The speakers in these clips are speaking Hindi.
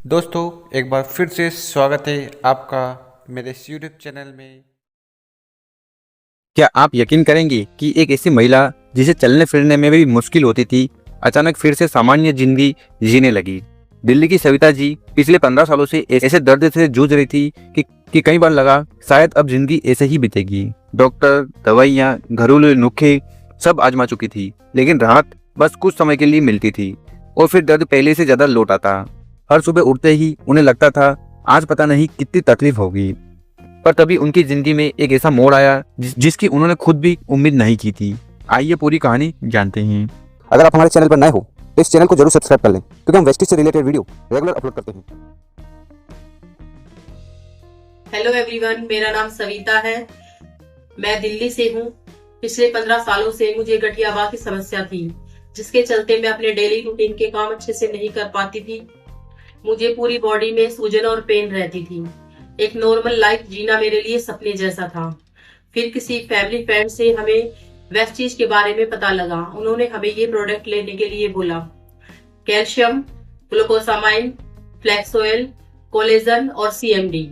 दोस्तों एक बार फिर से स्वागत है आपका मेरे इस यूट्यूब चैनल में। क्या आप यकीन करेंगे कि एक ऐसी महिला जिसे चलने फिरने में भी मुश्किल होती थी, अचानक फिर से सामान्य जिंदगी जीने लगी। दिल्ली की सविता जी पिछले 15 सालों से ऐसे दर्द से जूझ रही थी कि कई बार लगा शायद अब जिंदगी ऐसे ही बीतेगी। डॉक्टर, दवाइयाँ, घरेलू नुस्खे सब आजमा चुकी थी, लेकिन राहत बस कुछ समय के लिए मिलती थी और फिर दर्द पहले से ज्यादा लौट आता। हर सुबह उठते ही उन्हें लगता था आज पता नहीं कितनी तकलीफ होगी। पर तभी उनकी जिंदगी में एक ऐसा मोड़ आया जिसकी उन्होंने खुद भी उम्मीद नहीं की थी। आइए पूरी कहानी जानते हैं। अगर आप हमारे चैनल पर नए हो तो इस चैनल को जरूर सब्सक्राइब कर लें, क्योंकि हम वेस्टिज से रिलेटेड वीडियो रेगुलर अपलोड करते हैं। हेलो एवरीवन, मेरा नाम सविता है। मैं दिल्ली से हूँ। पिछले 15 सालों से मुझे गठियावा की समस्या थी, जिसके चलते मैं अपने डेली रूटीन के काम अच्छे से नहीं कर पाती थी। मुझे पूरी बॉडी में सूजन और पेन रहती थी। एक नॉर्मल लाइफ जीना मेरे लिए सपने जैसा था। फिर किसी फैमिली फ्रेंड से हमें वेस्टीज के बारे में पता लगा। उन्होंने हमें ये प्रोडक्ट लेने के लिए बोला। Calcium, glucosamine, flax oil, collagen और CMD।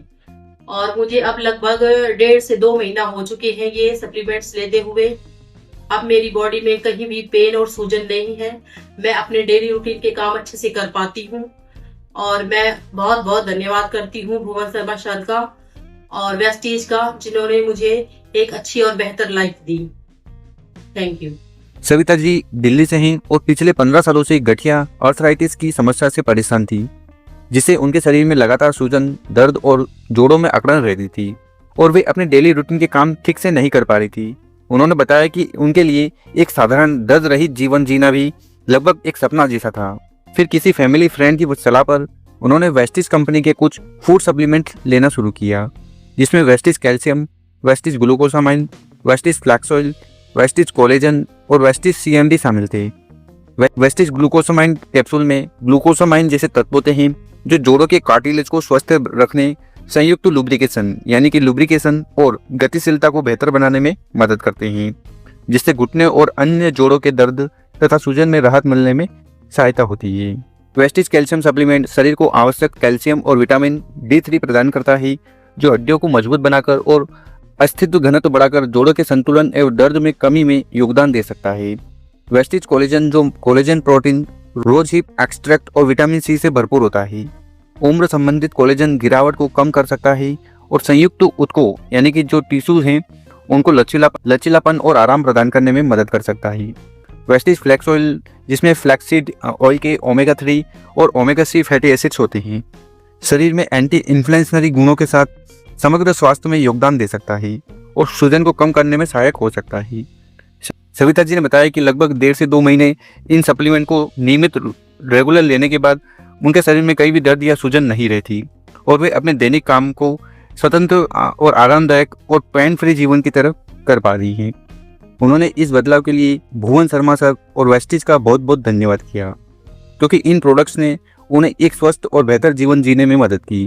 और मुझे अब लगभग 1.5 से 2 महीना हो चुके हैं ये सप्लीमेंट्स लेते हुए। अब मेरी बॉडी में कहीं भी पेन और सूजन नहीं है। मैं अपने डेली रूटीन के काम अच्छे से कर पाती हूँ। और मैं बहुत बहुत धन्यवाद करती हूँ भुवन शर्मा सर का और वेस्टीज का, जिन्होंने मुझे एक अच्छी और बेहतर लाइफ दी। Thank you. सविता जी दिल्ली से हैं और पिछले 15 सालों से गठिया आर्थराइटिस की समस्या से परेशान थी, जिससे उनके शरीर में लगातार सूजन, दर्द और जोड़ों में अकड़न रहती थी और वे अपने डेली रूटीन के काम ठीक से नहीं कर पा रही थी। उन्होंने बताया कि उनके लिए एक साधारण दर्द रहित जीवन जीना भी लगभग एक सपना जैसा था। फिर किसी फैमिली फ्रेंड की सलाह पर उन्होंने वेस्टिज कंपनी के कुछ फूड सप्लीमेंट लेना शुरू किया, जिसमें Vestige calcium, Vestige glucosamine, Vestige flax oil, Vestige collagen और वेस्टिज CMD शामिल थे। वेस्टिज ग्लूकोसामाइन कैप्सूल में ग्लूकोसामाइन जैसे तत्व होते हैं जो जोड़ों के कार्टिलेज को स्वस्थ रखने, संयुक्त लुब्रिकेशन यानी कि लुब्रिकेशन और गतिशीलता को बेहतर बनाने में मदद करते हैं, जिससे घुटने और अन्य जोड़ों के दर्द तथा सूजन में राहत मिलने में सहायता होती है। वेस्टिज कैल्शियम सप्लीमेंट शरीर को आवश्यक कैल्शियम और विटामिन D3 प्रदान करता है, जो हड्डियों को मजबूत बनाकर और अस्थित्व घनत्व बढ़ाकर जोड़ों के संतुलन एवं दर्द में कमी में योगदान दे सकता है। वेस्टिज कोलेजन जो collagen protein, rose hip extract और विटामिन C से भरपूर होता है, उम्र संबंधित कोलेजन गिरावट को कम कर सकता है और संयुक्त ऊतकों यानी कि जो टिश्यूज हैं उनको लचीलापन और आराम प्रदान करने में मदद कर सकता है। वेस्टिज फ्लैक्स ऑयल, जिसमें फ्लैक्सीड ऑयल के ओमेगा 3 और ओमेगा 3 फैटी एसिड्स होते हैं, शरीर में एंटी इन्फ्लेमेटरी गुणों के साथ समग्र स्वास्थ्य में योगदान दे सकता है और सूजन को कम करने में सहायक हो सकता है। सविता जी ने बताया कि लगभग 1.5 से 2 महीने इन सप्लीमेंट को नियमित रेगुलर लेने के बाद उनके शरीर में कहीं भी दर्द या सूजन नहीं रहती और वे अपने दैनिक काम को स्वतंत्र और आरामदायक और पेन फ्री जीवन की तरफ कर पा रही हैं। उन्होंने इस बदलाव के लिए भुवन शर्मा सर और वेस्टिज का बहुत बहुत धन्यवाद किया, क्योंकि इन प्रोडक्ट्स ने उन्हें एक स्वस्थ और बेहतर जीवन जीने में मदद की।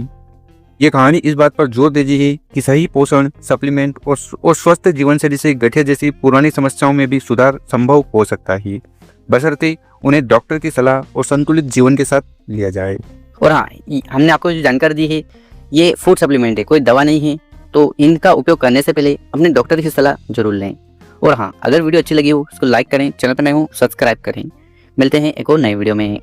ये कहानी इस बात पर जोर देती है कि सही पोषण, सप्लीमेंट और स्वस्थ जीवन शैली से गठिया जैसी पुरानी समस्याओं में भी सुधार संभव हो सकता है, बशर्ते उन्हें डॉक्टर की सलाह और संतुलित जीवन के साथ लिया जाए। और हाँ, हमने आपको जो जानकारी दी है ये फूड सप्लीमेंट है, कोई दवा नहीं है, तो इनका उपयोग करने से पहले अपने डॉक्टर की सलाह जरूर लें। और हाँ, अगर वीडियो अच्छी लगी हो उसको लाइक करें, चैनल पर नए हो सब्सक्राइब करें। मिलते हैं एक और नए वीडियो में।